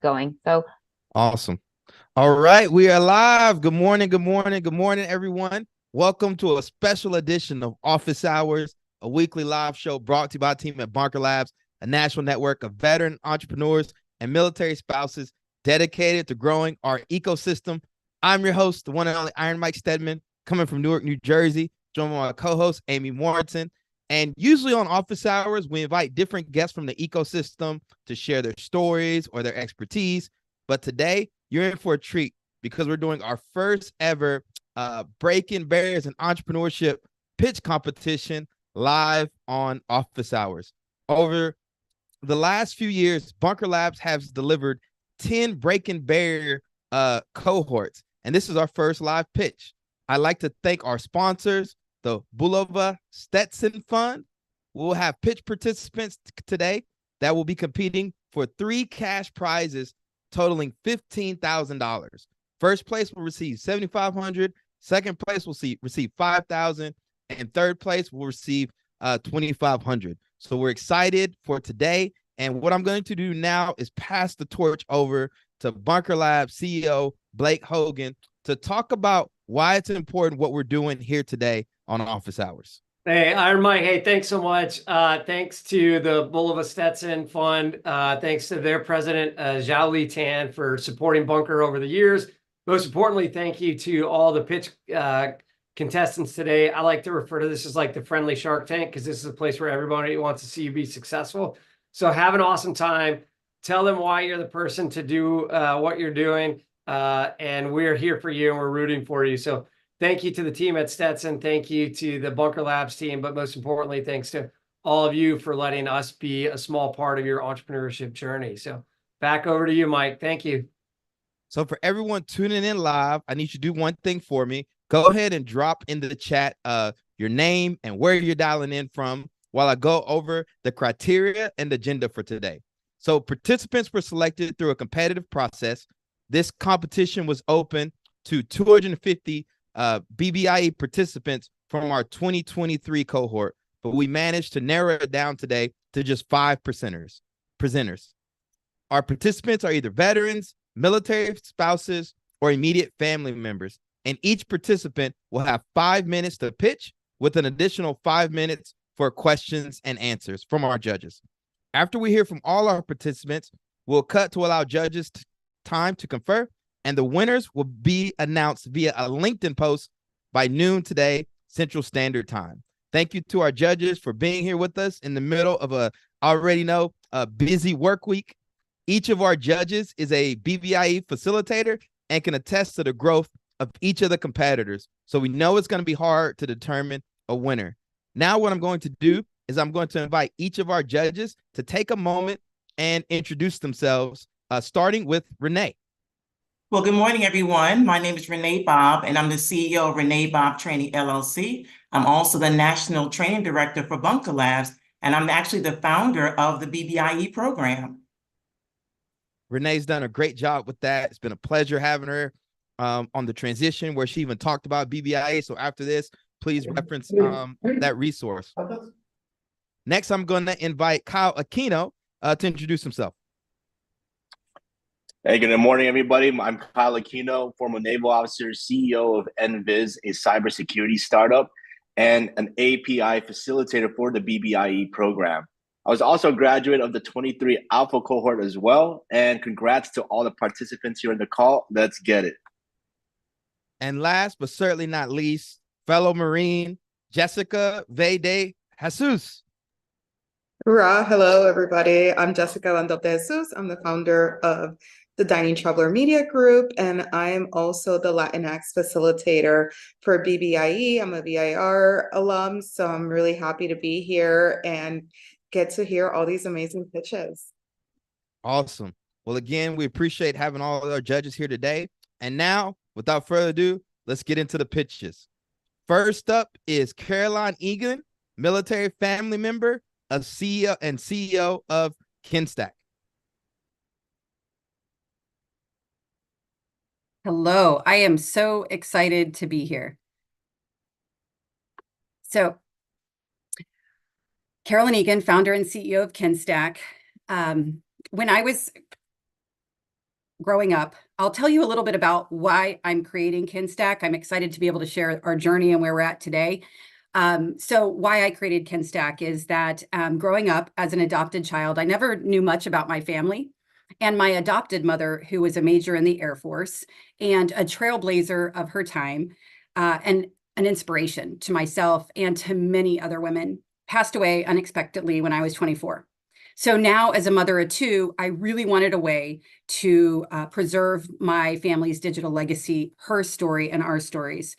going. So Awesome. All right, we are live. Good morning, good morning, good morning, everyone. Welcome to a special edition of Office Hours, a weekly live show brought to you by the team at Bunker Labs, a national network of veteran entrepreneurs and military spouses dedicated to growing our ecosystem. I'm your host, the one and only Iron Mike Stedman, coming from Newark, New Jersey, joined by my co-host, Amy Morrison. And usually on Office Hours, we invite different guests from the ecosystem to share their stories or their expertise. But today, you're in for a treat because we're doing our first ever Breaking Barriers and Entrepreneurship pitch competition live on Office Hours. Over the last few years, Bunker Labs has delivered 10 Breaking Barrier cohorts, and this is our first live pitch. I'd like to thank our sponsors, the Bulova Stetson Fund. We'll have pitch participants today that will be competing for 3 cash prizes totaling $15,000. First place will receive $7,500. Second place will receive $5,000, and third place will receive $2,500. So we're excited for today. And what I'm going to do now is pass the torch over to Bunker Lab CEO Blake Hogan to talk about why it's important what we're doing here today on Office Hours. Hey, Iron Mike. Hey, thanks so much. Thanks to the Bulova Stetson Fund. Thanks to their president, Zhao Li Tan, for supporting Bunker over the years. Most importantly, thank you to all the pitch contestants today. I like to refer to this as like the friendly Shark Tank because this is a place where everybody wants to see you be successful. So have an awesome time. Tell them why you're the person to do what you're doing. And we're here for you and we're rooting for you. So thank you to the team at Stetson. Thank you to the Bunker Labs team. But most importantly, thanks to all of you for letting us be a small part of your entrepreneurship journey. So back over to you, Mike. Thank you. So for everyone tuning in live, I need you to do one thing for me. Go ahead and drop into the chat your name and where you're dialing in from while I go over the criteria and agenda for today. So participants were selected through a competitive process. This competition was open to 250 BBiE participants from our 2023 cohort, but we managed to narrow it down today to just 5 presenters. Our participants are either veterans, military spouses, or immediate family members, and each participant will have 5 minutes to pitch with an additional 5 minutes for questions and answers from our judges. After we hear from all our participants, we'll cut to allow judges time to confer, and the winners will be announced via a LinkedIn post by noon today, Central Standard Time. Thank you to our judges for being here with us in the middle of a busy work week. Each of our judges is a BBiE facilitator and can attest to the growth of each of the competitors. So we know it's going to be hard to determine a winner. Now what I'm going to do is I'm going to invite each of our judges to take a moment and introduce themselves, starting with Renee. Well, good morning, everyone. My name is Renee Bobb, and I'm the CEO of Renee Bobb Training, LLC. I'm also the National Training Director for Bunker Labs, and I'm actually the founder of the BBiE program. Renee's done a great job with that. It's been a pleasure having her on the transition where she even talked about BBiE. So after this, please reference that resource. Next, I'm going to invite Kyle Aquino to introduce himself. Hey, good morning, everybody. I'm Kyle Aquino, former naval officer, CEO of NVIZ, a cybersecurity startup, and an API facilitator for the BBiE program. I was also a graduate of the 23 Alpha cohort as well, and congrats to all the participants here in the call. Let's get it. And last but certainly not least, fellow Marine, Jessica DeJesus. Hurrah. Hello, everybody. I'm Jessica Dop DeJesus. I'm the founder of the Dining Traveler Media Group, and I am also the Latinx facilitator for BBiE. I'm a BIR alum, so I'm really happy to be here and get to hear all these amazing pitches. Awesome. Well, again, we appreciate having all of our judges here today. And now, without further ado, let's get into the pitches. First up is Carolyn Eagen, military family member, a CEO of Kinstak. Hello, I am so excited to be here. So, Carolyn Eagen, founder and CEO of Kinstak. When I was growing up. I'll tell you a little bit about why I'm creating Kinstak. I'm excited to be able to share our journey and where we're at today. So why I created Kinstak is that growing up as an adopted child, I never knew much about my family. And my adopted mother, who was a major in the Air Force and a trailblazer of her time, and an inspiration to myself and to many other women, passed away unexpectedly when I was 24. So now, as a mother of two, I really wanted a way to preserve my family's digital legacy, her story and our stories.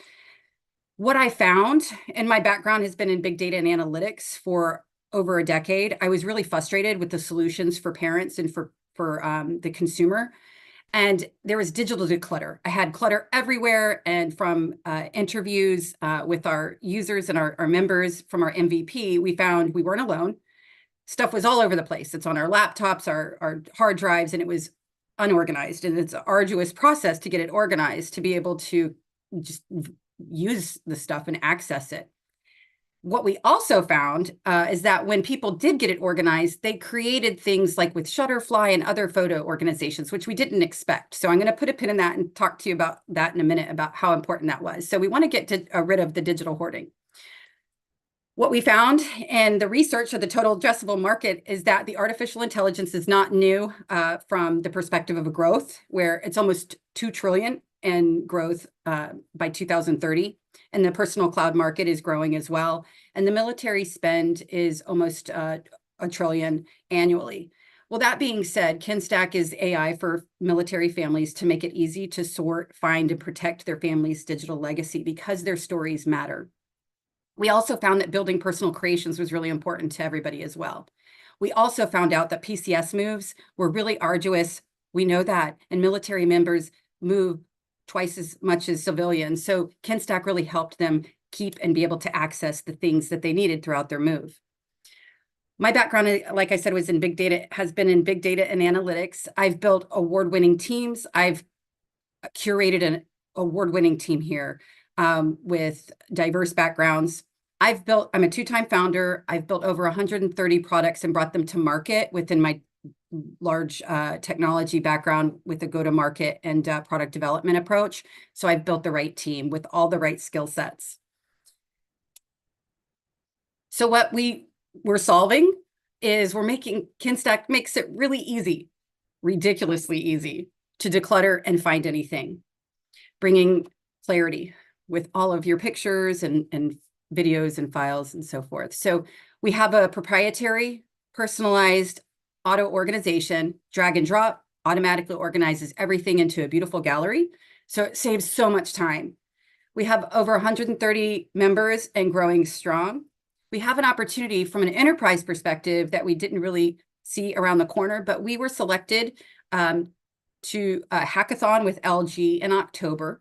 What I found, and my background has been in big data and analytics for over a decade, I was really frustrated with the solutions for parents and for the consumer. And there was digital declutter. I had clutter everywhere. And from interviews with our users and our members from our MVP, we found we weren't alone. Stuff was all over the place. It's on our laptops, our hard drives, and it was unorganized. And it's an arduous process to get it organized, to be able to just use the stuff and access it. What we also found is that when people did get it organized, they created things like with Shutterfly and other photo organizations, which we didn't expect. So I'm going to put a pin in that and talk to you about that in a minute, about how important that was. So we want to get rid of the digital hoarding. What we found in the research of the total addressable market is that the artificial intelligence is not new from the perspective of a growth, where it's almost 2 trillion in growth by 2030. And the personal cloud market is growing as well. And the military spend is almost $1 trillion annually. Well, that being said, Kinstak is AI for military families to make it easy to sort, find, and protect their family's digital legacy because their stories matter. We also found that building personal creations was really important to everybody as well. We also found out that PCS moves were really arduous. We know that, and military members move twice as much as civilians. So Kinstak really helped them keep and be able to access the things that they needed throughout their move. My background, like I said, was in big data, has been in big data and analytics. I've built award-winning teams. I've curated an award-winning team here with diverse backgrounds. I'm a 2-time founder. I've built over 130 products and brought them to market within my large technology background with a go-to-market and product development approach. So I've built the right team with all the right skill sets. So what we're solving is Kinstak makes it really easy, ridiculously easy, to declutter and find anything, bringing clarity with all of your pictures and videos and files and so forth. So we have a proprietary, personalized auto organization, drag and drop, automatically organizes everything into a beautiful gallery. So it saves so much time. We have over 130 members and growing strong. We have an opportunity from an enterprise perspective that we didn't really see around the corner, but we were selected to a hackathon with LG in October.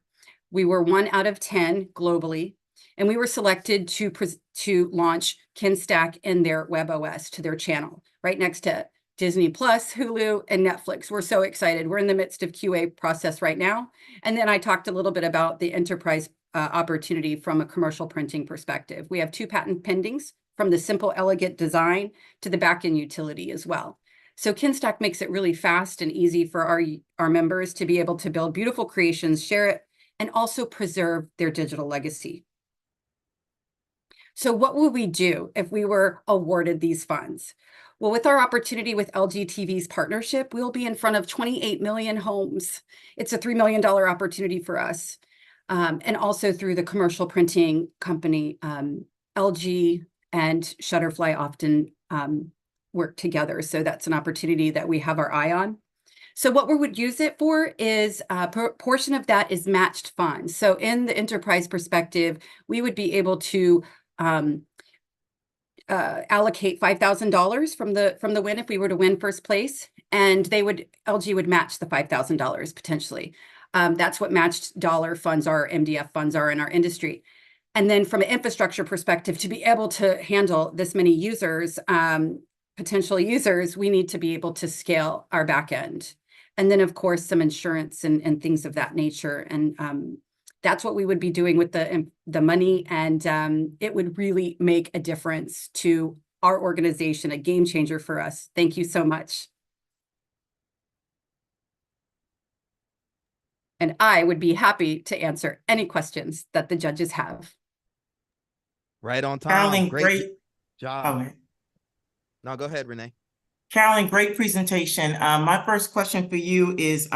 We were 1 out of 10 globally. And we were selected to launch Kinstak in their web OS to their channel, right next to Disney Plus, Hulu, and Netflix. We're so excited. We're in the midst of QA process right now. And then I talked a little bit about the enterprise opportunity from a commercial printing perspective. We have 2 patent pendings, from the simple, elegant design to the backend utility as well. So Kinstak makes it really fast and easy for our members to be able to build beautiful creations, share it, and also preserve their digital legacy. So what would we do if we were awarded these funds? Well, with our opportunity with LG TV's partnership, we'll be in front of 28 million homes. It's a $3 million opportunity for us. And also through the commercial printing company, LG and Shutterfly often work together. So that's an opportunity that we have our eye on. So what we would use it for is a portion of that is matched funds. So in the enterprise perspective, we would be able to allocate $5,000 from the win if we were to win first place, and LG would match the $5,000 potentially. That's what matched dollar funds are, MDF funds are in our industry. And then from an infrastructure perspective, to be able to handle this many users, potential users, we need to be able to scale our back end. And then of course, some insurance and things of that nature. And that's what we would be doing with the money, and it would really make a difference to our organization, a game changer for us. Thank you so much. And I would be happy to answer any questions that the judges have. Right on time. Carolyn, Great great. job. Oh, No, go ahead, Renee. Carolyn, great presentation. My first question for you is,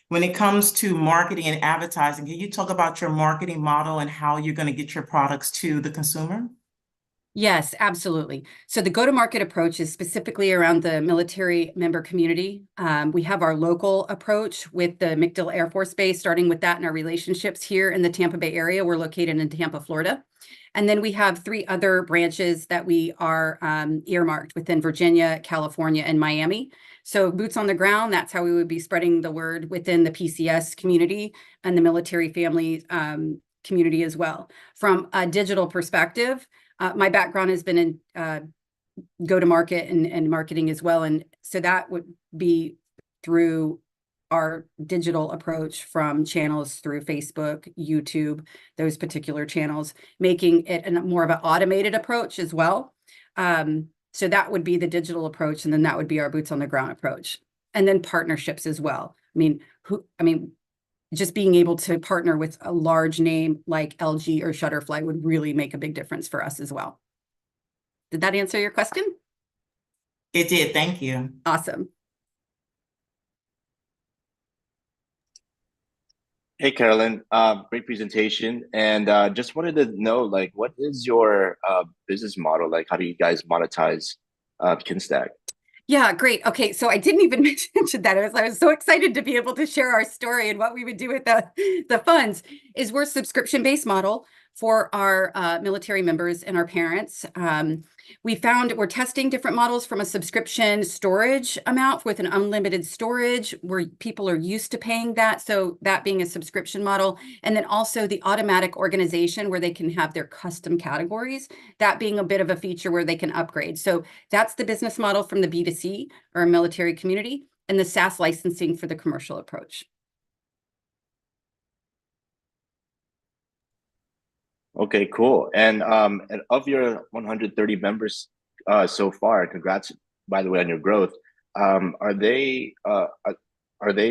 when it comes to marketing and advertising, can you talk about your marketing model and how you're going to get your products to the consumer? Yes, absolutely. So the go-to-market approach is specifically around the military member community. We have our local approach with the MacDill Air Force Base, starting with that and our relationships here in the Tampa Bay area. We're located in Tampa, Florida. And then we have 3 other branches that we are earmarked within Virginia, California, and Miami. So boots on the ground, that's how we would be spreading the word within the PCS community and the military family community as well. From a digital perspective, my background has been in go-to-market and marketing as well. And so that would be through our digital approach from channels through Facebook, YouTube, those particular channels, making it more of an automated approach as well. So that would be the digital approach. And then that would be our boots on the ground approach. And then partnerships as well. I mean, just being able to partner with a large name like LG or Shutterfly would really make a big difference for us as well. Did that answer your question? It did. Thank you. Awesome. Hey, Carolyn, great presentation. And just wanted to know, like, what is your business model? Like, how do you guys monetize Kinstak? Yeah, great. Okay, so I didn't even mention that. I was so excited to be able to share our story and what we would do with the funds. Is we're a subscription-based model for our military members and our parents. We found we're testing different models from a subscription storage amount with an unlimited storage where people are used to paying that. So that being a subscription model. And then also the automatic organization where they can have their custom categories, that being a bit of a feature where they can upgrade. So that's the business model from the B2C or military community, and the SaaS licensing for the commercial approach. Okay, cool. And of your 130 members so far, congrats, by the way, on your growth. Are they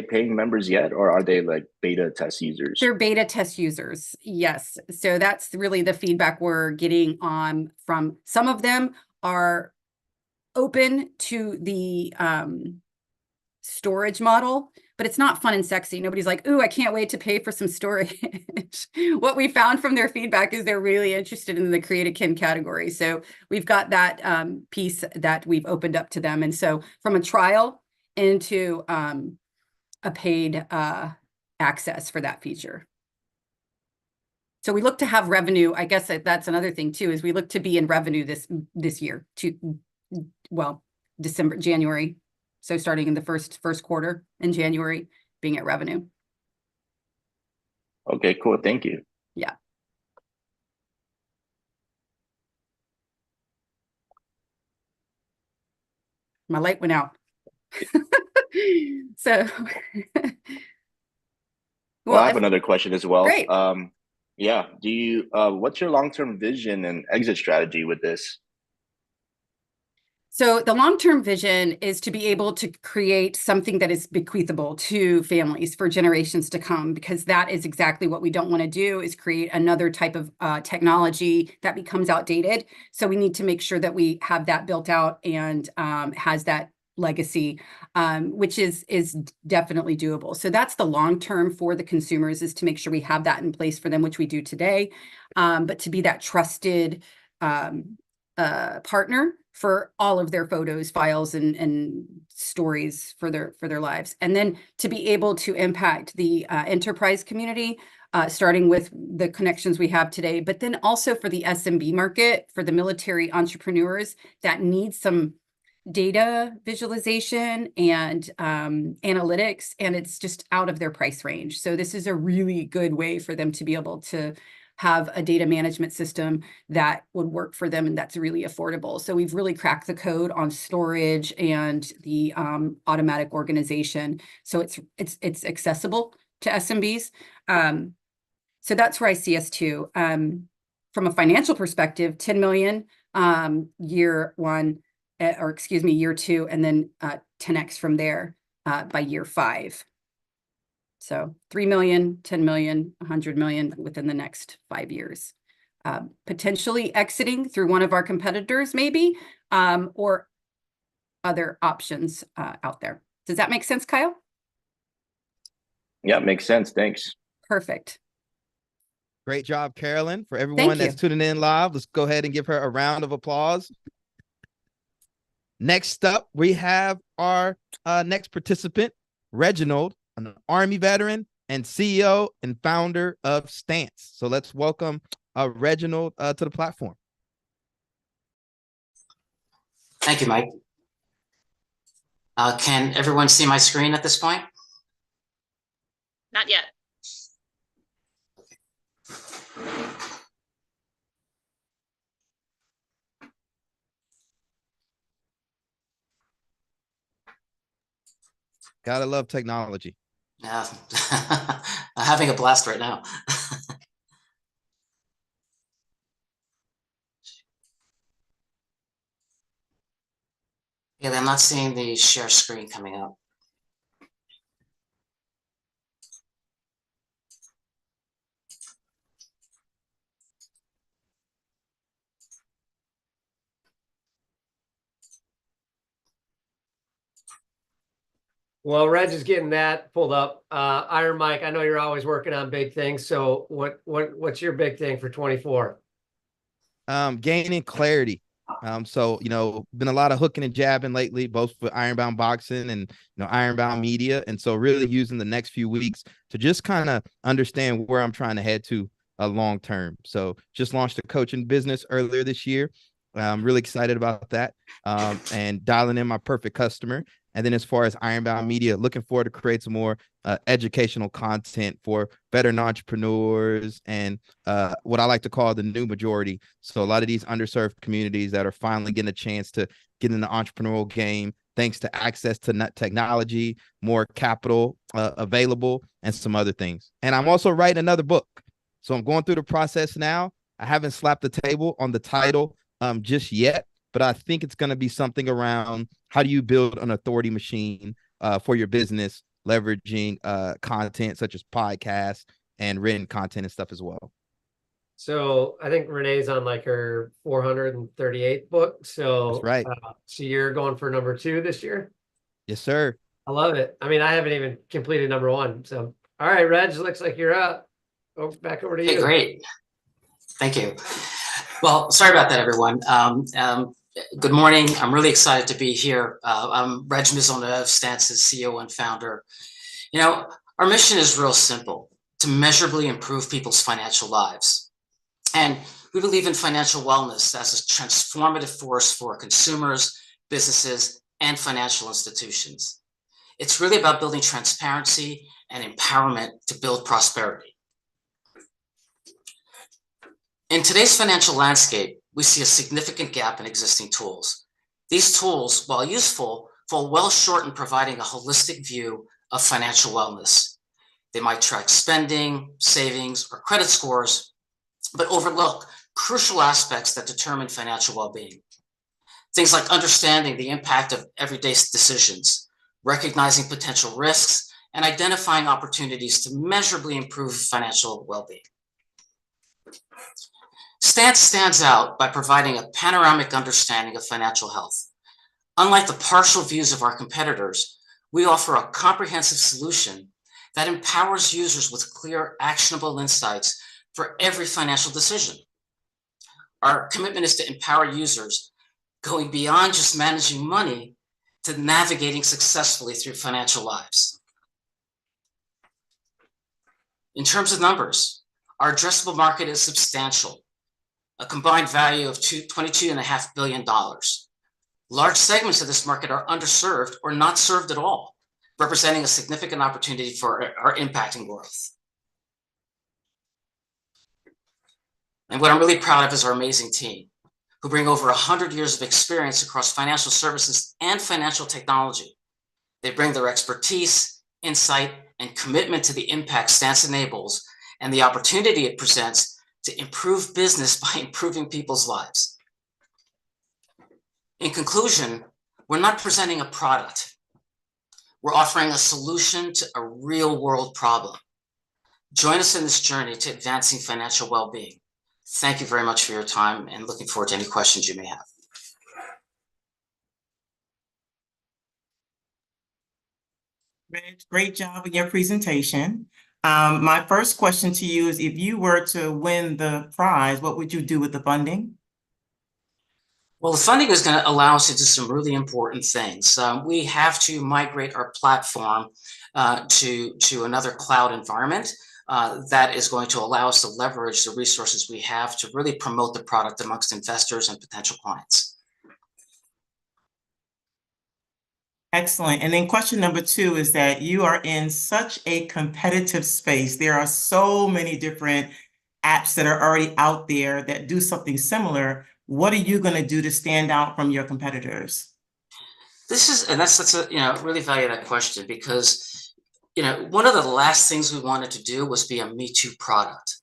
paying members yet, or are they like beta test users? They're beta test users, yes. So that's really the feedback we're getting on from some of them are open to the storage model, but it's not fun and sexy. Nobody's like, ooh, I can't wait to pay for some storage. What we found from their feedback is they're really interested in the Create a Kin category. So we've got that piece that we've opened up to them. And so from a trial into a paid access for that feature. So we look to have revenue. I guess that's another thing too, is we look to be in revenue this year December, January. So starting in the first quarter in January, being at revenue. Okay, cool. Thank you. Yeah. My light went out. So. Well, I have another question as well. Great. Yeah. Do you, what's your long-term vision and exit strategy with this? So the long-term vision is to be able to create something that is bequeathable to families for generations to come, because that is exactly what we don't want to do, is create another type of technology that becomes outdated. So we need to make sure that we have that built out and has that legacy, which is definitely doable. So that's the long term for the consumers, is to make sure we have that in place for them, which we do today, but to be that trusted partner for all of their photos, files, and stories for their lives. And then to be able to impact the enterprise community, starting with the connections we have today, but then also for the SMB market, for the military entrepreneurs that need some data visualization and analytics, and it's just out of their price range. So this is a really good way for them to be able to have a data management system that would work for them and that's really affordable. So we've really cracked the code on storage and the automatic organization. So it's accessible to SMBs. So that's where I see us too. From a financial perspective, 10 million year one, year two, and then 10x from there by year 5. So 3 million, 10 million, 100 million within the next 5 years. Potentially exiting through one of our competitors, maybe, or other options out there. Does that make sense, Kyle? Yeah, makes sense. Thanks. Perfect. Great job, Carolyn. For everyone that's tuning in live, let's go ahead and give her a round of applause. Next up, we have our next participant, Reginald, an Army veteran and CEO and founder of Stance. So let's welcome Reginald to the platform. Thank you, Mike. Can everyone see my screen at this point? Not yet. Gotta love technology. Yeah, I'm having a blast right now. Yeah, I'm not seeing the share screen coming up. Well, Reg is getting that pulled up. Iron Mike, I know you're always working on big things. So what's your big thing for 24? Gaining clarity. So, been a lot of hooking and jabbing lately, both for Ironbound Boxing and, Ironbound Media. And so really using the next few weeks to just kind of understand where I'm trying to head to long term. So just launched a coaching business earlier this year. I'm really excited about that and dialing in my perfect customer. And then as far as Ironbound Media, looking forward to create some more educational content for veteran entrepreneurs and what I like to call the new majority. So a lot of these underserved communities that are finally getting a chance to get in the entrepreneurial game, thanks to access to technology, more capital available, and some other things. And I'm also writing another book. So I'm going through the process now. I haven't slapped the table on the title just yet, but I think it's going to be something around how do you build an authority machine for your business, leveraging content such as podcasts and written content and stuff as well. So I think Renee's on like her 438th book. So that's right. So you're going for number 2 this year? Yes, sir. I love it. I mean, I haven't even completed number 1. So, all right, Reg, looks like you're up. Back over to you. Great. Thank you. Well, sorry about that, everyone. Good morning. I'm really excited to be here. I'm Reg Maisonneuve, Stance's CEO and founder. Our mission is real simple: to measurably improve people's financial lives. And we believe in financial wellness as a transformative force for consumers, businesses, and financial institutions. It's really about building transparency and empowerment to build prosperity. In today's financial landscape, we see a significant gap in existing tools. These tools, while useful, fall well short in providing a holistic view of financial wellness. They might track spending, savings, or credit scores, but overlook crucial aspects that determine financial well-being. Things like understanding the impact of everyday decisions, recognizing potential risks, and identifying opportunities to measurably improve financial well-being. Stance stands out by providing a panoramic understanding of financial health. Unlike the partial views of our competitors, we offer a comprehensive solution that empowers users with clear, actionable insights for every financial decision. Our commitment is to empower users going beyond just managing money to navigating successfully through financial lives. In terms of numbers, our addressable market is substantial, a combined value of $22.5 billion. Large segments of this market are underserved or not served at all, representing a significant opportunity for our impact and growth. And what I'm really proud of is our amazing team, who bring over 100 years of experience across financial services and financial technology. They bring their expertise, insight, and commitment to the impact Stance enables and the opportunity it presents to improve business by improving people's lives. In conclusion, we're not presenting a product. We're offering a solution to a real world problem. Join us in this journey to advancing financial well-being. Thank you very much for your time and looking forward to any questions you may have. Reg, great job in your presentation. My first question to you is, if you were to win the prize, what would you do with the funding? Well, the funding is going to allow us to do some really important things. We have to migrate our platform to another cloud environment that is going to allow us to leverage the resources we have to really promote the product amongst investors and potential clients. Excellent. And then question number 2 is that you are in such a competitive space. There are so many different apps that are already out there that do something similar. What are you going to do to stand out from your competitors? That's a, really value that question, because, one of the last things we wanted to do was be a Me Too product.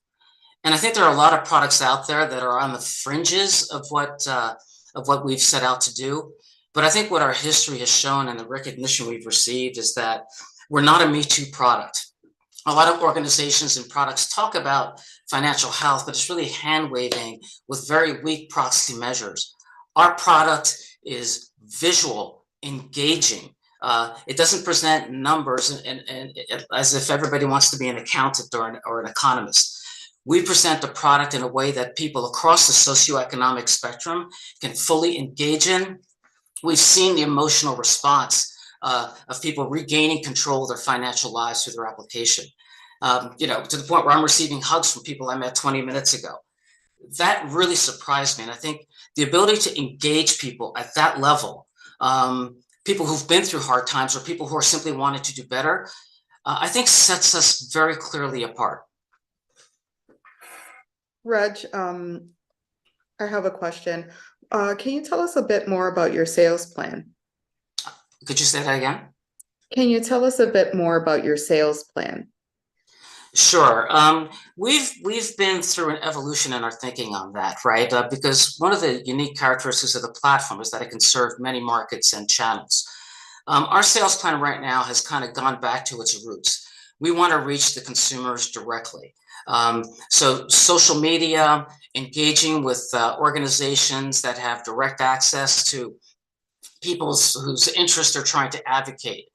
And I think there are a lot of products out there that are on the fringes of what we've set out to do. But I think what our history has shown and the recognition we've received is that we're not a Me Too product. A lot of organizations and products talk about financial health, but it's really hand-waving with very weak proxy measures. Our product is visual, engaging. It doesn't present numbers and as if everybody wants to be an accountant or an economist. We present the product in a way that people across the socioeconomic spectrum can fully engage in. We've seen the emotional response of people regaining control of their financial lives through their application. To the point where I'm receiving hugs from people I met 20 minutes ago. That really surprised me. And I think the ability to engage people at that level, people who've been through hard times or people who are simply wanting to do better, I think sets us very clearly apart. Reg, I have a question. Can you tell us a bit more about your sales plan? Could you say that again? Can you tell us a bit more about your sales plan? Sure. We've been through an evolution in our thinking on that, right? Because one of the unique characteristics of the platform is that it can serve many markets and channels. Our sales plan right now has kind of gone back to its roots. We want to reach the consumers directly. So social media, engaging with organizations that have direct access to people whose interests they're trying to advocate.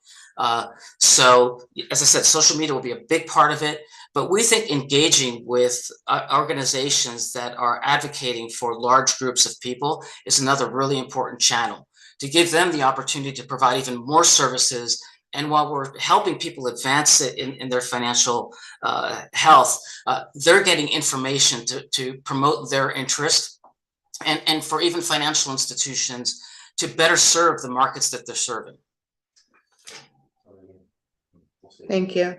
So, as I said, social media will be a big part of it, but we think engaging with organizations that are advocating for large groups of people is another really important channel to give them the opportunity to provide even more services. And while we're helping people advance it in their financial health, they're getting information to promote their interest and for even financial institutions to better serve the markets that they're serving. Thank you.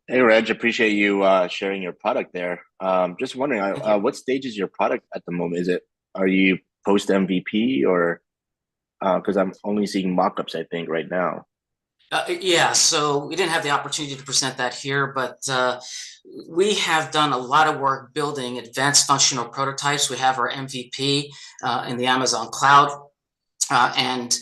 Hey, Reg, appreciate you sharing your product there. Just wondering, what stage is your product at the moment? Are you post MVP or? Because I'm only seeing mock-ups, I think, right now. Yeah, so we didn't have the opportunity to present that here, but we have done a lot of work building advanced functional prototypes. We have our MVP in the Amazon cloud, and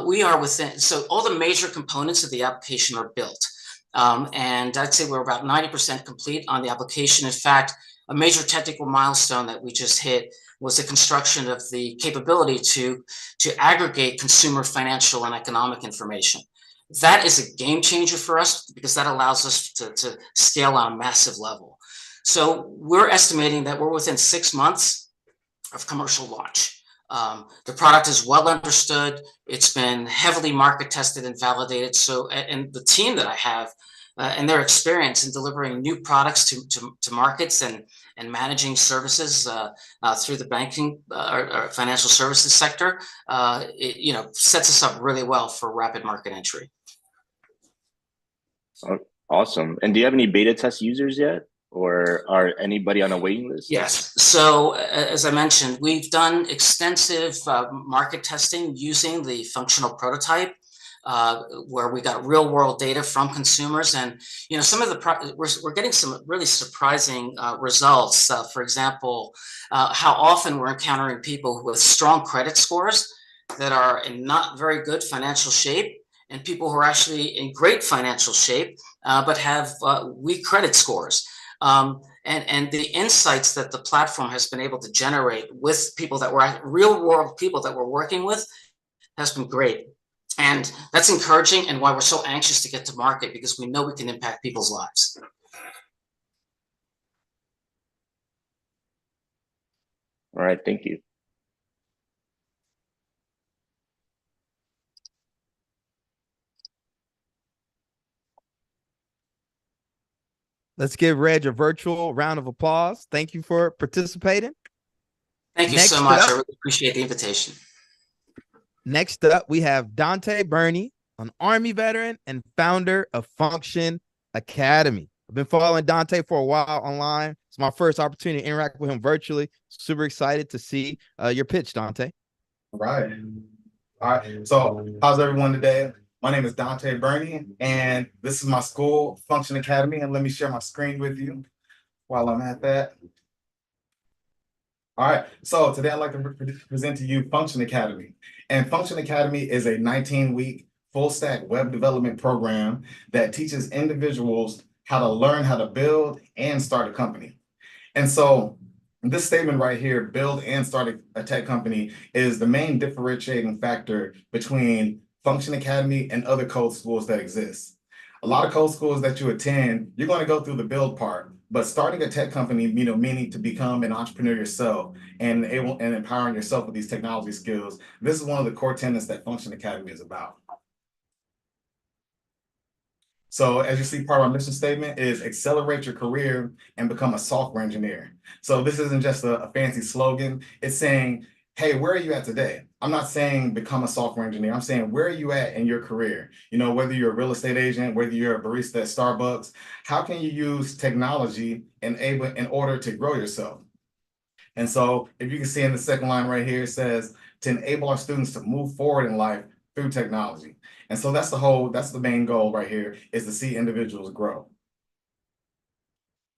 we are within, so all the major components of the application are built. And I'd say we're about 90% complete on the application. In fact, a major technical milestone that we just hit was the construction of the capability to aggregate consumer financial and economic information. That is a game changer for us because that allows us to scale on a massive level. So we're estimating that we're within 6 months of commercial launch. The product is well understood. It's been heavily market tested and validated. So, and the team that I have and their experience in delivering new products to markets and managing services through the banking or financial services sector, sets us up really well for rapid market entry. Awesome. And do you have any beta test users yet? Or are anybody on a waiting list? Yes. So as I mentioned, we've done extensive market testing using the functional prototype, where we got real world data from consumers. And, some of we're getting some really surprising results. For example, how often we're encountering people with strong credit scores that are in not very good financial shape and people who are actually in great financial shape, but have weak credit scores. And the insights that the platform has been able to generate with people that were real world people that we're working with has been great. And that's encouraging and why we're so anxious to get to market, because we know we can impact people's lives. All right, thank you. Let's give Reg a virtual round of applause. Thank you for participating. Thank you so much. I really appreciate the invitation. Next up, we have Donte Burney, an Army veteran and founder of Function Academy. I've been following Donte for a while online. It's my first opportunity to interact with him virtually. Super excited to see your pitch, Donte. All right. So how's everyone today? My name is Donte Burney, and this is my school, Function Academy. And let me share my screen with you while I'm at that. All right, so today I'd like to present to you Function Academy. And Function Academy is a 19-week full-stack web development program that teaches individuals how to learn how to build and start a company. And so this statement right here, build and start a tech company, is the main differentiating factor between Function Academy and other code schools that exist. A lot of code schools that you attend, you're going to go through the build part, but starting a tech company, meaning to become an entrepreneur yourself and empowering yourself with these technology skills, this is one of the core tenets that Function Academy is about. So as you see, part of our mission statement is accelerate your career and become a software engineer. So this isn't just a fancy slogan. It's saying, hey, where are you at today? I'm not saying become a software engineer. I'm saying, where are you at in your career? Whether you're a real estate agent, whether you're a barista at Starbucks, how can you use technology in order to grow yourself? And so if you can see in the second line right here, it says to enable our students to move forward in life through technology. And so that's the main goal right here, is to see individuals grow.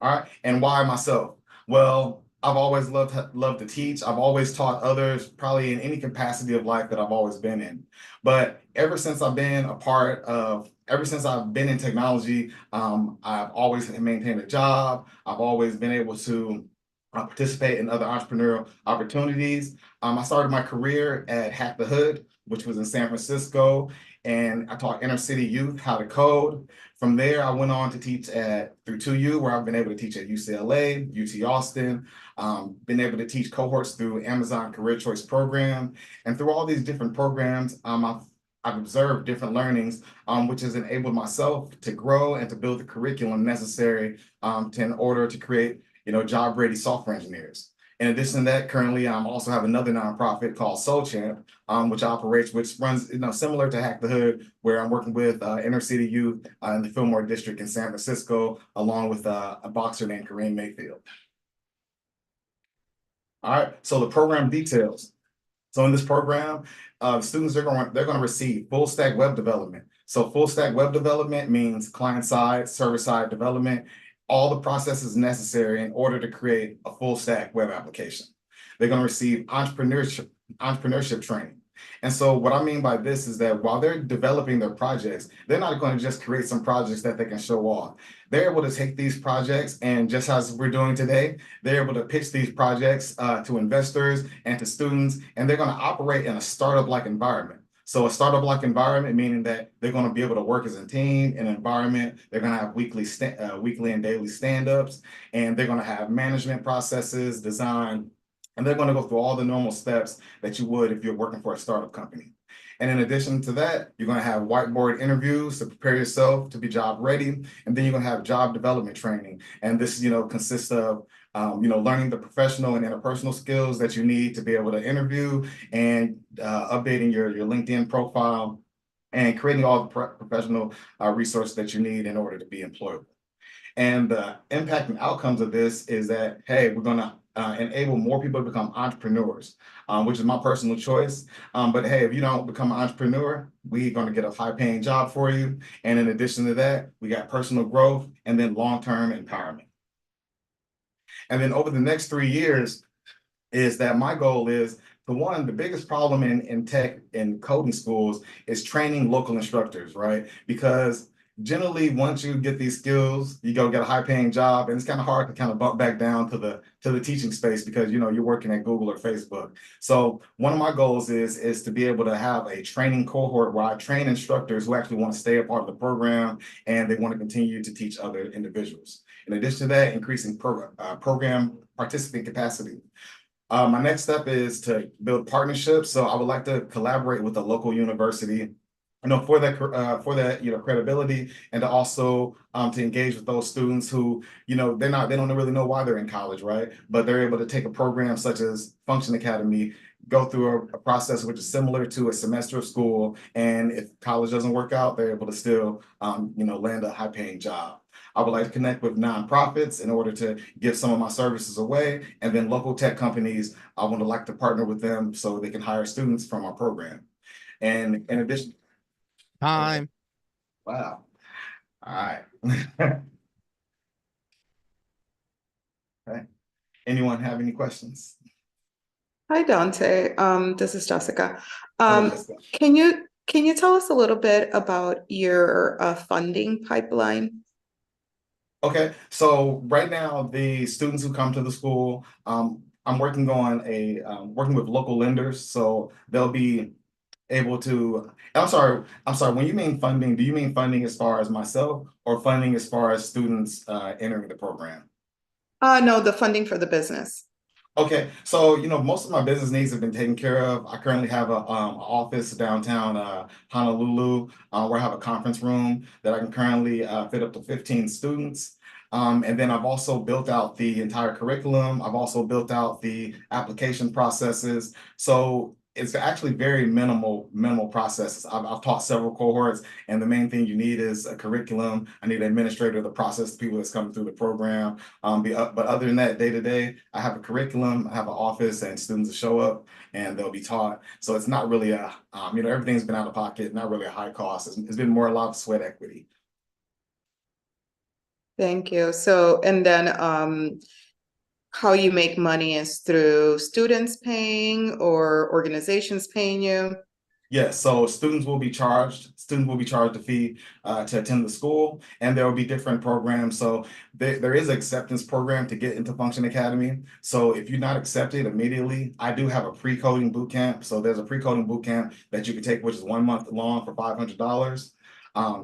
All right, and why myself? Well, I've always loved to teach. I've always taught others, probably in any capacity of life that I've always been in. But ever since I've been in technology, I've always maintained a job. I've always been able to participate in other entrepreneurial opportunities. I started my career at Hack the Hood, which was in San Francisco, and I taught inner city youth how to code. From there, I went on to teach through 2U, where I've been able to teach at UCLA, UT Austin, been able to teach cohorts through Amazon Career Choice Program. And through all these different programs, I've observed different learnings, which has enabled myself to grow and to build the curriculum necessary in order to create job-ready software engineers. In addition to that, currently, I also have another nonprofit called Soul Champ, which runs, similar to Hack the Hood, where I'm working with inner city youth in the Fillmore District in San Francisco, along with a boxer named Kareem Mayfield. All right, so the program details. So in this program, students, they're going to receive full stack web development. So full stack web development means client side, server side development, all the processes necessary in order to create a full stack web application. They're going to receive entrepreneurship training. And so what I mean by this is that while they're developing their projects, they're not going to just create some projects that they can show off. They're able to take these projects, and just as we're doing today, they're able to pitch these projects to investors and to students, and they're going to operate in a startup-like environment. So a startup-like environment, meaning that they're going to be able to work as a team in an environment. They're going to have weekly and daily stand-ups, and they're going to have management processes, design, and they're going to go through all the normal steps that you would if you're working for a startup company. And in addition to that, you're going to have whiteboard interviews to prepare yourself to be job ready. And then you're going to have job development training. And this, consists of learning the professional and interpersonal skills that you need to be able to interview, and updating your LinkedIn profile, and creating all the professional resources that you need in order to be employable. And the impact and outcomes of this is that, hey, we're going to enable more people to become entrepreneurs, which is my personal choice. But hey, if you don't become an entrepreneur, we're going to get a high-paying job for you. And in addition to that, we got personal growth and then long-term empowerment. And then over the next 3 years, is that my goal is the biggest problem in tech and coding schools is training local instructors, right? Because generally, once you get these skills, you go get a high-paying job, and it's kind of hard to kind of bump back down to the teaching space because you're working at Google or Facebook. So one of my goals is to be able to have a training cohort where I train instructors who actually want to stay a part of the program and they want to continue to teach other individuals. In addition to that, increasing program participant capacity. My next step is to build partnerships. So I would like to collaborate with a local university, for that credibility, and to also to engage with those students who they don't really know why they're in college, right? But they're able to take a program such as Function Academy, go through a process which is similar to a semester of school, and if college doesn't work out, they're able to still land a high-paying job. I would like to connect with nonprofits in order to give some of my services away, and then local tech companies, I would like to partner with them so they can hire students from our program. And in addition, Time. wow. All right. Okay. Anyone have any questions? Hi, Dante. This is Jessica. Hello, Jessica. Can you tell us a little bit about your funding pipeline? Okay, so right now, the students who come to the school, I'm working on working with local lenders, so they'll be able to. I'm sorry. When you mean funding, do you mean funding as far as myself, or funding as far as students entering the program? No, the funding for the business. Okay, so most of my business needs have been taken care of. I currently have a office downtown Honolulu, where I have a conference room that I can currently fit up to 15 students. And then I've also built out the entire curriculum. I've also built out the application processes. So it's actually very minimal processes. I've taught several cohorts, and the main thing you need is a curriculum. I need an administrator to process the people that's coming through the program. But other than that, day to day, I have a curriculum, I have an office, and students will show up and they'll be taught. So it's not really everything's been out of pocket, not really a high cost. It's been more a lot of sweat equity. Thank you. So, and then how you make money is through students paying or organizations paying you? Yes, so students will be charged a fee to attend the school, and there will be different programs. So there is an acceptance program to get into Function Academy. So if you're not accepted immediately, I do have a pre-coding boot camp. So there's a pre-coding boot camp that you can take, which is 1 month long for $500.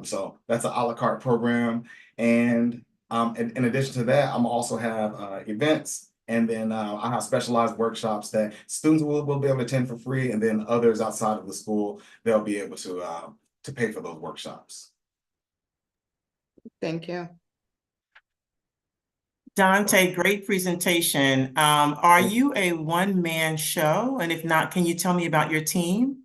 So that's an a la carte program. And in addition to that, I'm also have events. And then I have specialized workshops that students will be able to attend for free, and then others outside of the school, they'll be able to pay for those workshops. Thank you. Donte, great presentation. Are you a one-man show? And if not, can you tell me about your team?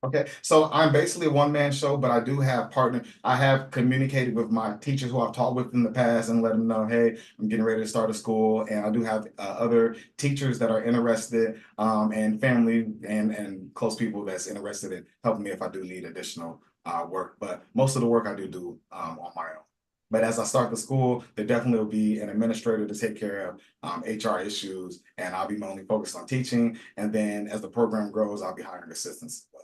Okay, so I'm basically a one-man show, but I do have partners. I have communicated with my teachers who I've taught with in the past and let them know, hey, I'm getting ready to start a school. And I do have other teachers that are interested, and family and close people that's interested in helping me if I do need additional work. But most of the work I do on my own. But as I start the school, there definitely will be an administrator to take care of HR issues, and I'll be mainly focused on teaching. And then as the program grows, I'll be hiring assistants as well.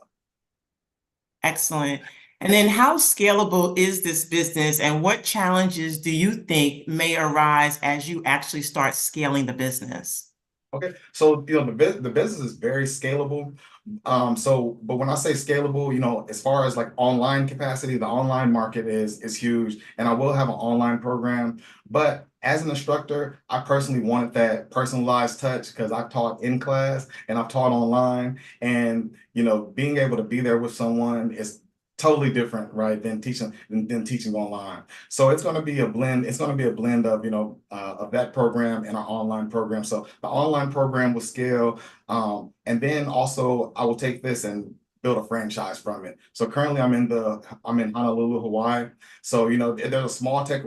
Excellent. And then how scalable is this business, and what challenges do you think may arise as you actually start scaling the business? Okay, so the business is very scalable. But when I say scalable, as far as like online capacity, the online market is huge, and I will have an online program. But as an instructor, I personally wanted that personalized touch because I've taught in class and I've taught online, and being able to be there with someone is totally different, right, than teaching online. So it's going to be a blend. It's going to be a blend of of that program and our online program. So the online program will scale, and then also I will take this and build a franchise from it. So currently I'm in Honolulu, Hawaii. So there's a small tech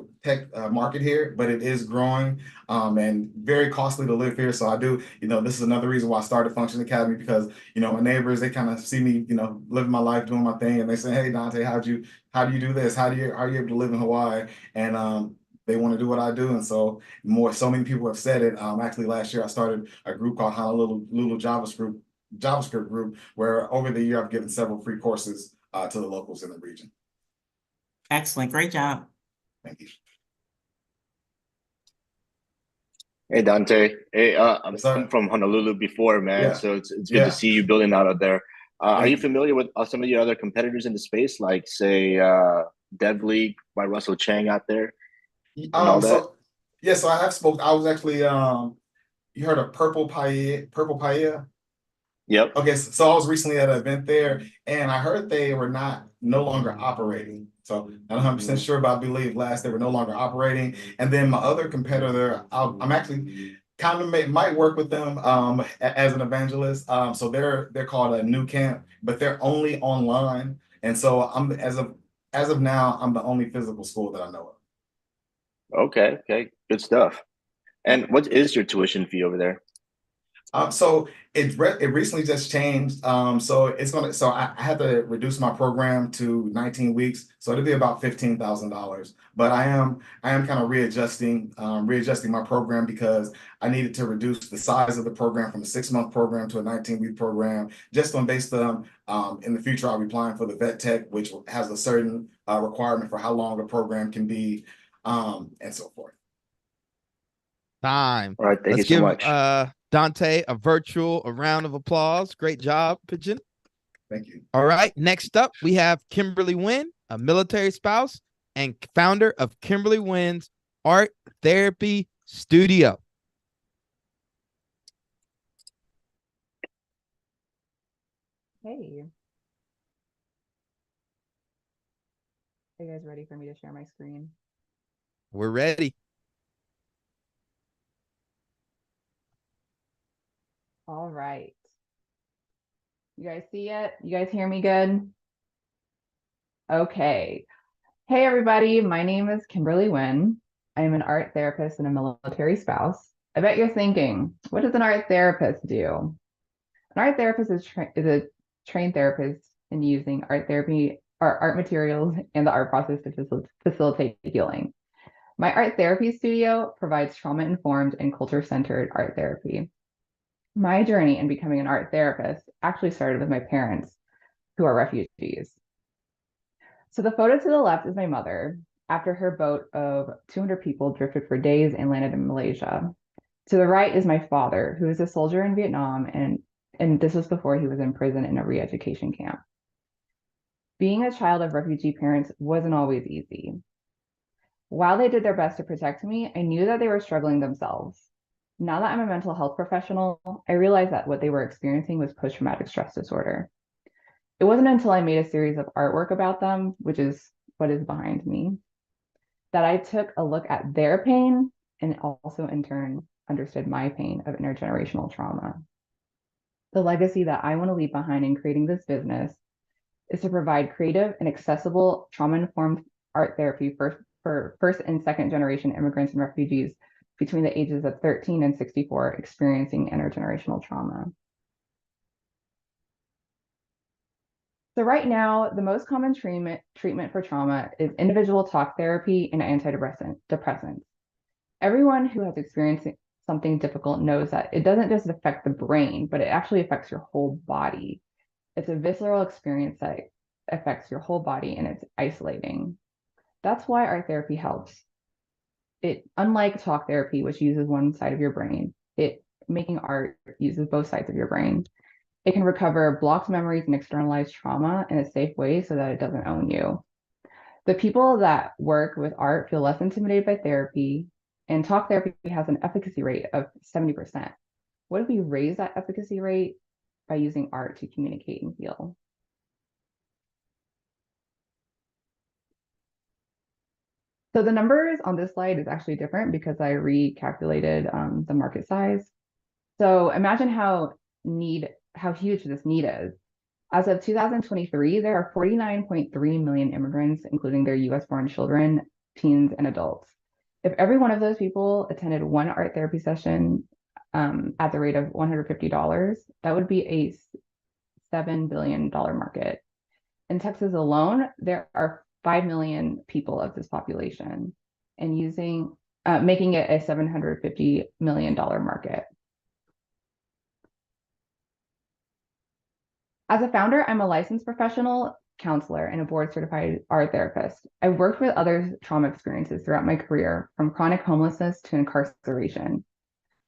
market here, but it is growing, and very costly to live here. So I do, this is another reason why I started Function Academy, because my neighbors, they kind of see me living my life, doing my thing, and they say, hey Donte, how do you do this? How are you able to live in Hawaii? And they want to do what I do, and so many people have said it. Actually, last year I started a group called Honolulu JavaScript JavaScript group, where over the year I've given several free courses to the locals in the region. Excellent. Great job. Thank you. Hey Donte, hey, I'm Yes, sir. from Honolulu before, man. Yeah. So it's good to see you building out there. Are Thank you you. familiar with some of your other competitors in the space, like say Dev League by Russell Chang out there, and all that? So I have spoke. I was actually you heard of Purple Paella? Yep. Okay, so I was recently at an event there, and I heard they were no longer operating. So not 100% sure, but I believe last they were no longer operating. And then my other competitor, I'm actually kind of might work with them as an evangelist. So they're called a New Camp, but they're only online. And so I'm as of now, I'm the only physical school that I know of. Okay, good stuff. And what is your tuition fee over there? So it recently just changed. So I had to reduce my program to 19 weeks. So it'll be about $15,000. But I am kind of readjusting my program because I needed to reduce the size of the program from a 6-month program to a 19-week program, just based on in the future I'll be applying for the vet tech, which has a certain requirement for how long a program can be, and so forth. Time. All right, thank you so much. Donte a round of applause. Great job, Pigeon. Thank you. All right. Next up, we have Kimberly Nguyen, a military spouse and founder of Kimberly Nguyen's Art Therapy Studio. Hey. Are you guys ready for me to share my screen? We're ready. All right. You guys see it? You guys hear me good? Okay. Hey, everybody. My name is Kimberly Nguyen. I am an art therapist and a military spouse. I bet you're thinking, what does an art therapist do? An art therapist is a trained therapist in using art therapy, art materials, and the art process to facilitate healing. My art therapy studio provides trauma-informed and culture-centered art therapy. My journey in becoming an art therapist actually started with my parents, who are refugees. So the photo to the left is my mother after her boat of 200 people drifted for days and landed in Malaysia. To the right is my father, who is a soldier in Vietnam, and this was before he was in prison in a re-education camp. Being a child of refugee parents wasn't always easy. While they did their best to protect me, I knew that they were struggling themselves. Now that I'm a mental health professional, I realized that what they were experiencing was post-traumatic stress disorder. It wasn't until I made a series of artwork about them, which is what is behind me, that I took a look at their pain and also in turn understood my pain of intergenerational trauma. The legacy that I want to leave behind in creating this business is to provide creative and accessible trauma-informed art therapy for first and second generation immigrants and refugees between the ages of 13 and 64 experiencing intergenerational trauma. So right now, the most common treatment for trauma is individual talk therapy and antidepressants. Everyone who has experienced something difficult knows that it doesn't just affect the brain, but it actually affects your whole body. It's a visceral experience that affects your whole body and it's isolating. That's why art therapy helps. Unlike talk therapy, which uses one side of your brain, making art uses both sides of your brain. It can recover blocked memories and externalized trauma in a safe way so that it doesn't own you. The people that work with art feel less intimidated by therapy, and talk therapy has an efficacy rate of 70%. What if we raise that efficacy rate by using art to communicate and heal? So the numbers on this slide is actually different because I recalculated the market size. So imagine how huge this need is. As of 2023, there are 49.3 million immigrants, including their US-born children, teens, and adults. If every one of those people attended one art therapy session at the rate of $150, that would be a $7 billion market. In Texas alone, there are 5 million people of this population, and making it a $750 million market. As a founder, I'm a licensed professional counselor and a board certified art therapist. I've worked with others' trauma experiences throughout my career, from chronic homelessness to incarceration.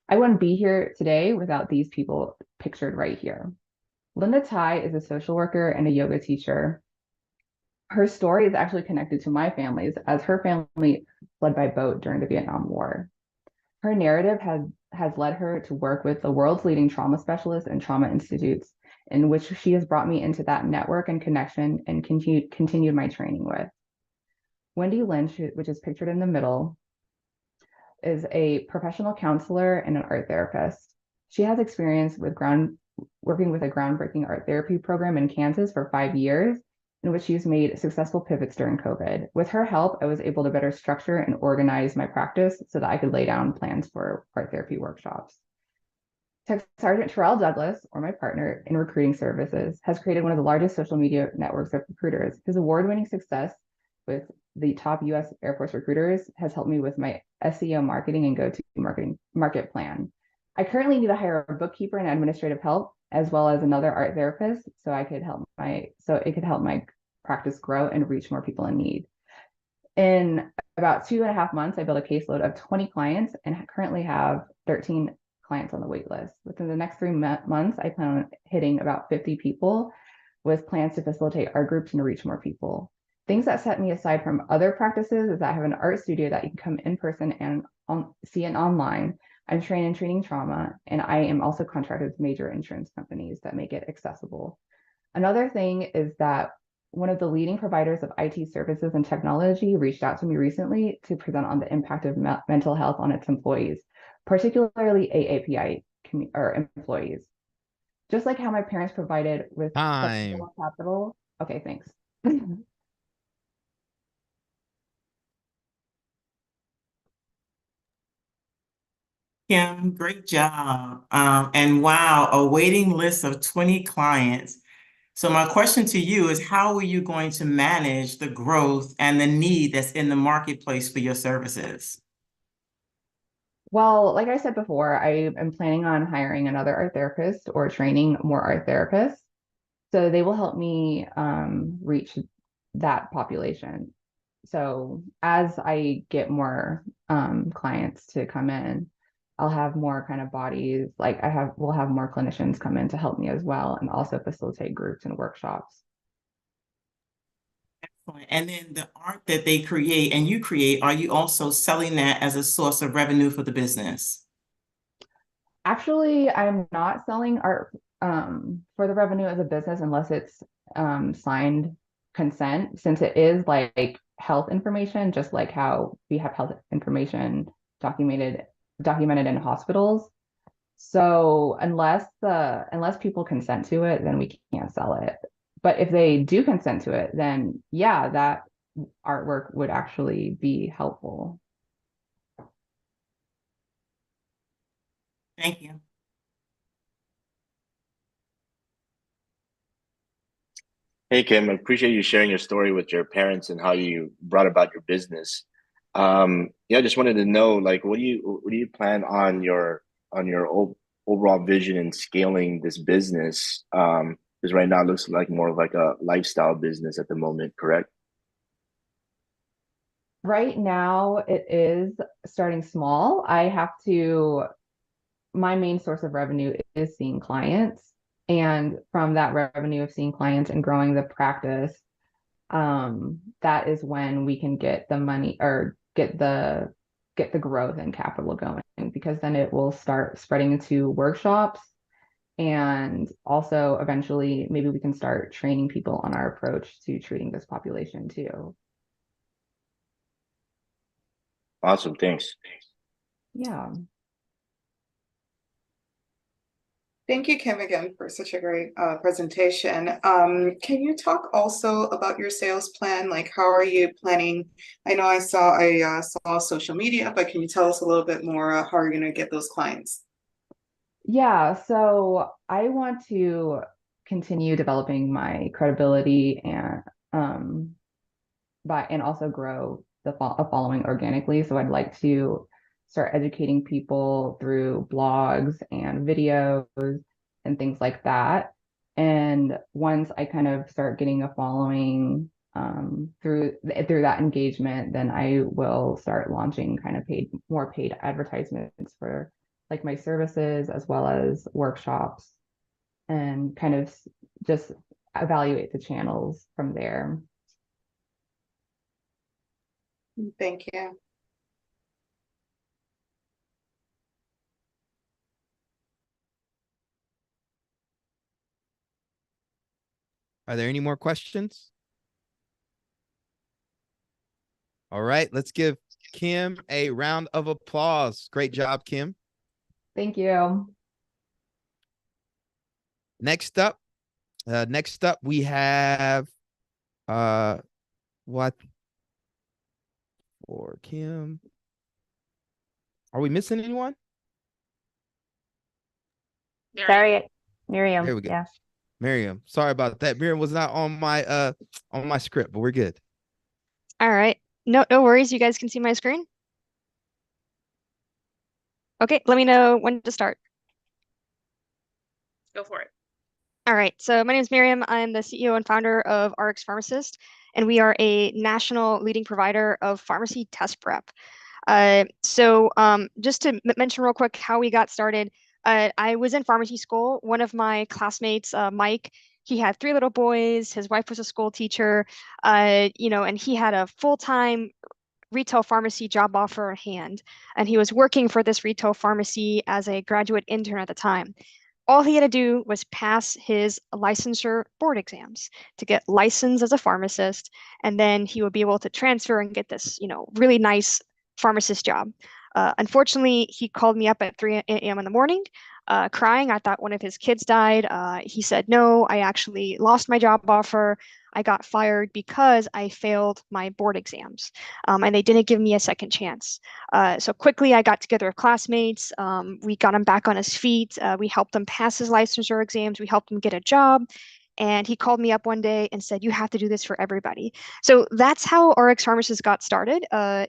I wouldn't be here today without these people pictured right here. Linda Tai is a social worker and a yoga teacher. Her story is actually connected to my family's, as her family fled by boat during the Vietnam War. Her narrative has led her to work with the world's leading trauma specialists and trauma institutes, in which she has brought me into that network and connection and continued my training with. Wendy Lynch, which is pictured in the middle, is a professional counselor and an art therapist. She has experience with working with a groundbreaking art therapy program in Kansas for 5 years, in which she's made successful pivots during COVID. With her help, I was able to better structure and organize my practice so that I could lay down plans for art therapy workshops. Tech Sergeant Terrell Douglas, or my partner in recruiting services, has created one of the largest social media networks of recruiters. His award-winning success with the top US Air Force recruiters has helped me with my SEO marketing and go-to market plan. I currently need to hire a bookkeeper and administrative help, as well as another art therapist, so it could help my practice grow and reach more people in need. In about 2.5 months, I built a caseload of 20 clients and currently have 13 clients on the wait list. Within the next 3 months, I plan on hitting about 50 people with plans to facilitate art groups and reach more people. Things that set me aside from other practices is that I have an art studio that you can come in person and see it online. I'm trained in treating trauma, and I am also contracted with major insurance companies that make it accessible. Another thing is that one of the leading providers of IT services and technology reached out to me recently to present on the impact of mental health on its employees, particularly AAPI employees. Just like how my parents provided with capital. Okay, thanks. Kim, great job. And wow, a waiting list of 20 clients. So my question to you is, how are you going to manage the growth and the need that's in the marketplace for your services? Well, like I said before, I am planning on hiring another art therapist or training more art therapists. So they will help me reach that population. So as I get more clients to come in, I'll have more kind of bodies, we'll have more clinicians come in to help me as well, and also facilitate groups and workshops. Excellent. And then the art that they create and you create, are you also selling that as a source of revenue for the business? Actually, I'm not selling art for the revenue as a business unless it's signed consent, since it is like health information, just like how we have health information documented in hospitals. So unless people consent to it, then we can't sell it. But if they do consent to it, then yeah, that artwork would actually be helpful. Thank you. Hey, Kim, I appreciate you sharing your story with your parents and how you brought about your business. Yeah, I just wanted to know, like, what do you plan on your overall vision in scaling this business? Because right now it looks like more of like a lifestyle business at the moment, correct? Right now, it is starting small. My main source of revenue is seeing clients. And from that revenue of seeing clients and growing the practice, that is when we can get the money or get the growth and capital going, because then it will start spreading into workshops. And also eventually maybe we can start training people on our approach to treating this population too. Awesome, thanks. Yeah. Thank you, Kim, again for such a great presentation. Can you talk also about your sales plan? Like, how are you planning? I know I saw social media, but can you tell us a little bit more how are you going to get those clients? Yeah, so I want to continue developing my credibility and also grow a following organically. So I'd like to start educating people through blogs and videos and things like that. And once I kind of start getting a following through that engagement, then I will start launching kind of more paid advertisements for like my services as well as workshops, and kind of just evaluate the channels from there. Thank you. Are there any more questions? All right, let's give Kim a round of applause. Great job, Kim. Thank you. Next up we have what for Kim? Are we missing anyone? Maryam. Sorry, Maryam. There we go. Yeah. Maryam. Sorry about that. Maryam was not on my script, but we're good. All right. No worries. You guys can see my screen. Okay, let me know when to start. Go for it. All right. So my name is Maryam. I'm the CEO and founder of RxPharmacist, and we are a national leading provider of pharmacy test prep. Just to mention real quick how we got started, I was in pharmacy school. One of my classmates, Mike, he had 3 little boys. His wife was a school teacher, and he had a full-time retail pharmacy job offer at hand. And he was working for this retail pharmacy as a graduate intern at the time. All he had to do was pass his licensure board exams to get licensed as a pharmacist, and then he would be able to transfer and get this, really nice pharmacist job. Unfortunately, he called me up at 3 a.m. in the morning, crying. I thought one of his kids died. He said, "No, I actually lost my job offer. I got fired because I failed my board exams, and they didn't give me a second chance." So quickly, I got together with classmates. We got him back on his feet. We helped him pass his licensure exams. We helped him get a job. And he called me up one day and said, "You have to do this for everybody." So that's how RxPharmacist got started,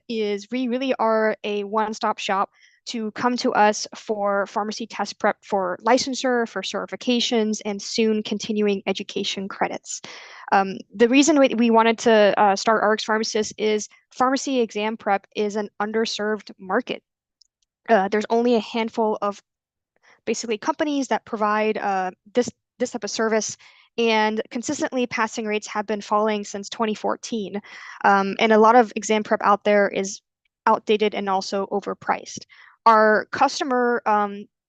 is we really are a one-stop shop to come to us for pharmacy test prep for licensure, for certifications, and soon continuing education credits. The reason we wanted to start RxPharmacist is pharmacy exam prep is an underserved market. There's only a handful of basically companies that provide this type of service, and consistently passing rates have been falling since 2014. And a lot of exam prep out there is outdated and also overpriced. Our customer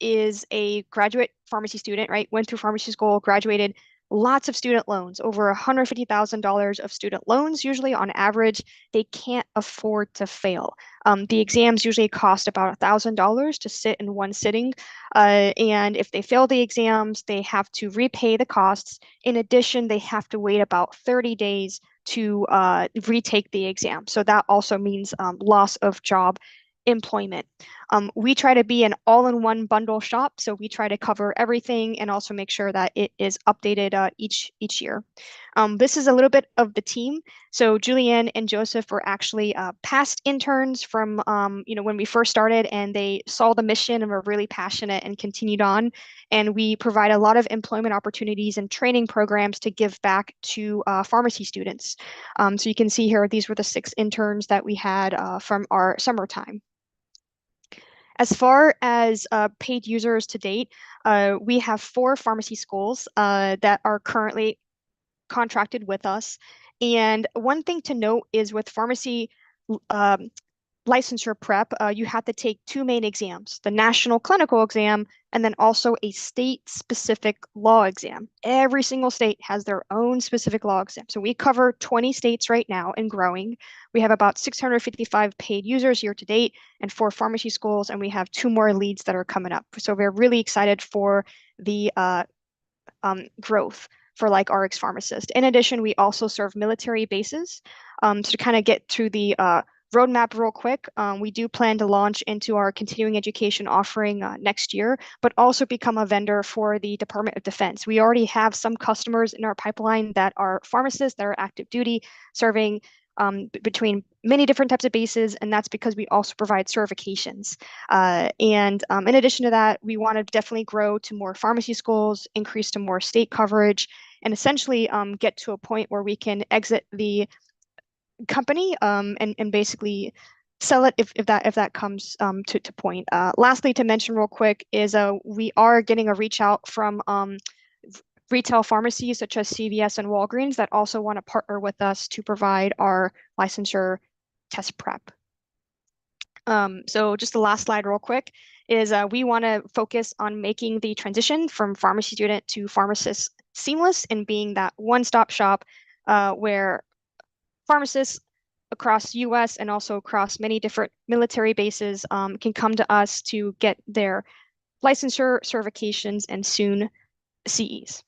is a graduate pharmacy student, right? Went through pharmacy school, graduated, lots of student loans, over $150,000 of student loans. Usually on average, they can't afford to fail. The exams usually cost about $1,000 to sit in one sitting. And if they fail the exams, they have to repay the costs. In addition, they have to wait about 30 days to retake the exam. So that also means loss of job employment. We try to be an all-in-one bundle shop, so we try to cover everything and also make sure that it is updated each year. This is a little bit of the team. So Julianne and Joseph were actually past interns from when we first started, and they saw the mission and were really passionate and continued on. And we provide a lot of employment opportunities and training programs to give back to pharmacy students. So you can see here, these were the 6 interns that we had from our summertime. As far as paid users to date, we have 4 pharmacy schools that are currently contracted with us. And one thing to note is with pharmacy licensure prep, you have to take 2 main exams, the national clinical exam and then also a state-specific law exam. Every single state has their own specific law exam. So we cover 20 states right now and growing. We have about 655 paid users year to date and 4 pharmacy schools, and we have 2 more leads that are coming up. So we're really excited for the growth for like RxPharmacist. In addition, we also serve military bases. So to kind of get through the roadmap real quick, we do plan to launch into our continuing education offering next year, but also become a vendor for the Department of Defense. We already have some customers in our pipeline that are pharmacists that are active duty, serving between many different types of bases, and that's because we also provide certifications. In addition to that, we want to definitely grow to more pharmacy schools, increase to more state coverage, and essentially get to a point where we can exit the company and basically sell it if that comes to point. Lastly, to mention real quick is we are getting a reach out from retail pharmacies such as CVS and Walgreens that also want to partner with us to provide our licensure test prep. So just the last slide real quick is we want to focus on making the transition from pharmacy student to pharmacist seamless and being that one-stop shop where pharmacists across US and also across many different military bases can come to us to get their licensure certifications and soon CEs.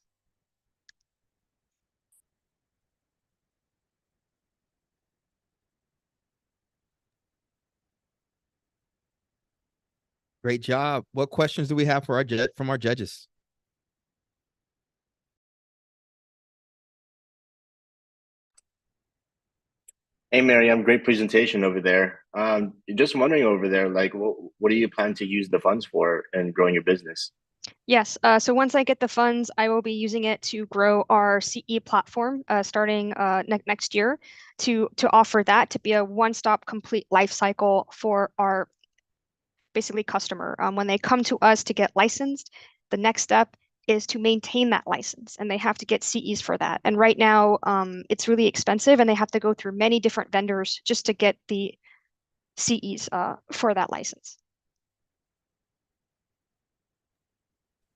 Great job. What questions do we have for from our judges? Hey, Maryam, great presentation over there. Just wondering over there, like, what do you plan to use the funds for in growing your business? Yes. So once I get the funds, I will be using it to grow our CE platform starting next year to offer that to be a one-stop complete life cycle for our basically customer. When they come to us to get licensed, the next step is to maintain that license, and they have to get CEs for that. And right now, it's really expensive, and they have to go through many different vendors just to get the CEs for that license.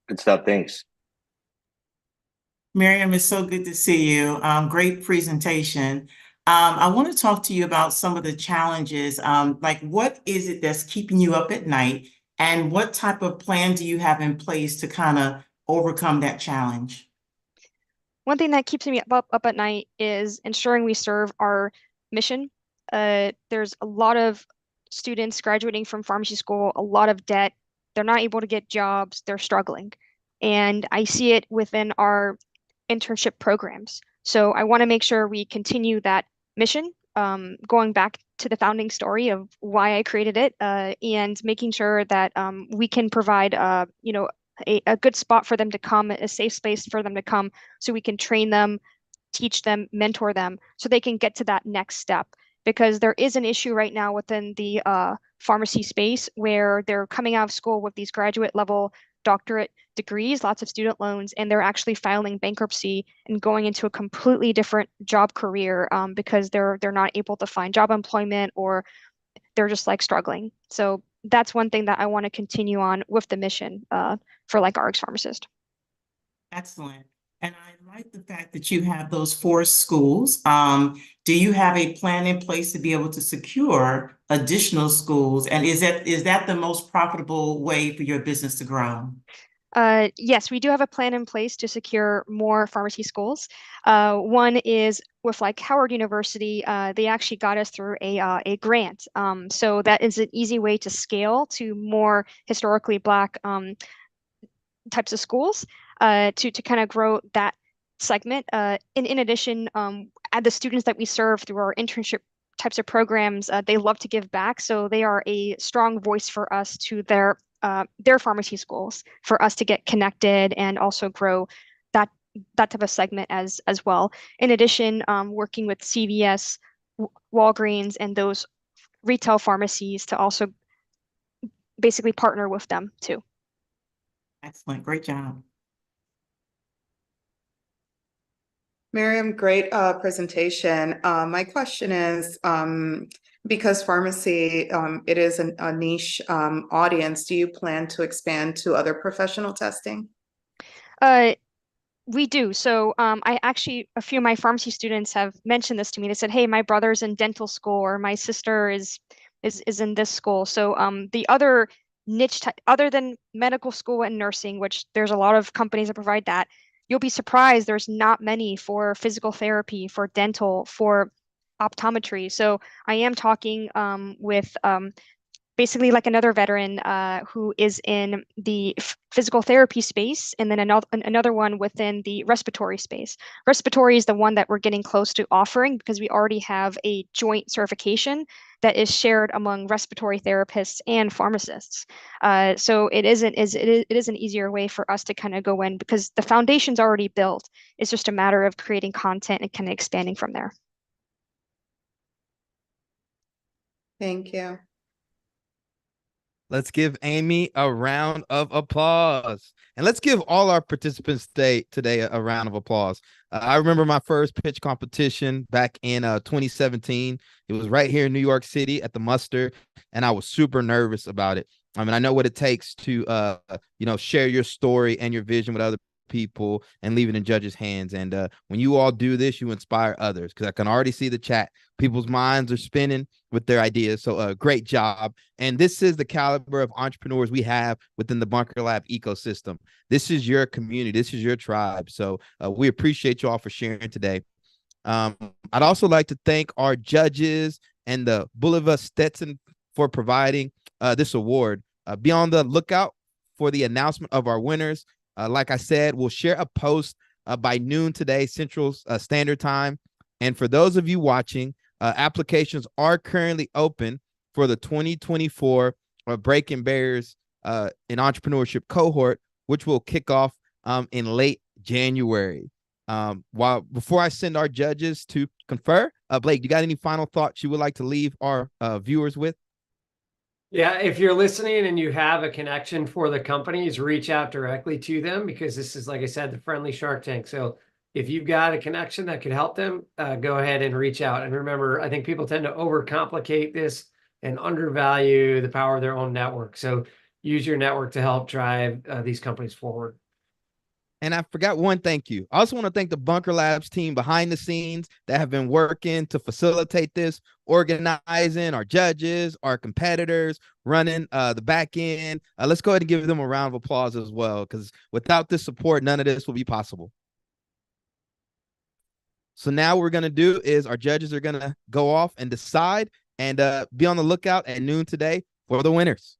Good stuff. Thanks. Maryam, it's so good to see you. Great presentation. I want to talk to you about some of the challenges. Like, what is it that's keeping you up at night, and what type of plan do you have in place to kind of overcome that challenge? One thing that keeps me up at night is ensuring we serve our mission. There's a lot of students graduating from pharmacy school, a lot of debt. They're not able to get jobs. They're struggling. And I see it within our internship programs. So I want to make sure we continue that mission, going back to the founding story of why I created it, and making sure that we can provide, a good spot for them to come, a safe space for them to come, so we can train them, teach them, mentor them, so they can get to that next step. Because there is an issue right now within the pharmacy space where they're coming out of school with these graduate level doctorate degrees, lots of student loans, and they're actually filing bankruptcy and going into a completely different job career because they're not able to find job employment, or they're just like struggling. So that's one thing that I want to continue on with the mission for like RxPharmacist. Excellent. And I like the fact that you have those 4 schools. Do you have a plan in place to be able to secure additional schools? And is that the most profitable way for your business to grow? Yes, we do have a plan in place to secure more pharmacy schools. One is with like Howard University. They actually got us through a grant. So that is an easy way to scale to more historically Black types of schools to kind of grow that segment. In addition, the students that we serve through our internship types of programs, they love to give back. So they are a strong voice for us to their pharmacy schools, for us to get connected and also grow that type of segment as well. In addition, working with CVS, Walgreens, and those retail pharmacies to also basically partner with them too. Excellent. Great job. Maryam, great presentation. My question is, because pharmacy, it is a niche audience, do you plan to expand to other professional testing? We do. So I actually, a few of my pharmacy students have mentioned this to me. They said, hey, my brother's in dental school, or my sister is in this school. So the other niche, other than medical school and nursing, which there's a lot of companies that provide that, you'll be surprised there's not many for physical therapy, for dental, for optometry. So I am talking with basically like another veteran who is in the physical therapy space, and then another one within the respiratory space. Respiratory is the one that we're getting close to offering because we already have a joint certification that is shared among respiratory therapists and pharmacists. So it is an easier way for us to kind of go in because the foundation's already built. It's just a matter of creating content and kind of expanding from there. Thank you. Let's give Amy a round of applause. And let's give all our participants today a round of applause. I remember my first pitch competition back in 2017. It was right here in New York City at the Muster, and I was super nervous about it. I mean, I know what it takes to, share your story and your vision with other people and leave it in judges' hands. And when you all do this, you inspire others because I can already see the chat. People's minds are spinning with their ideas. So great job. And this is the caliber of entrepreneurs we have within the Bunker Lab ecosystem. This is your community. This is your tribe. So we appreciate you all for sharing today. I'd also like to thank our judges and the Bulova Stetson for providing this award. Be on the lookout for the announcement of our winners. Like I said, we'll share a post by noon today, Central Standard Time. And for those of you watching, applications are currently open for the 2024 Breaking Barriers in Entrepreneurship cohort, which will kick off in late January. Before I send our judges to confer, Blake, you got any final thoughts you would like to leave our viewers with? Yeah, if you're listening and you have a connection for the companies, reach out directly to them because this is, like I said, the friendly Shark Tank. So if you've got a connection that could help them, go ahead and reach out. And remember, I think people tend to overcomplicate this and undervalue the power of their own network. So use your network to help drive these companies forward. And I forgot one thank you. I also want to thank the Bunker Labs team behind the scenes that have been working to facilitate this, organizing our judges, our competitors, running the back end. Let's go ahead and give them a round of applause as well, because without this support, none of this will be possible. So now what we're going to do is our judges are going to go off and decide and be on the lookout at noon today for the winners.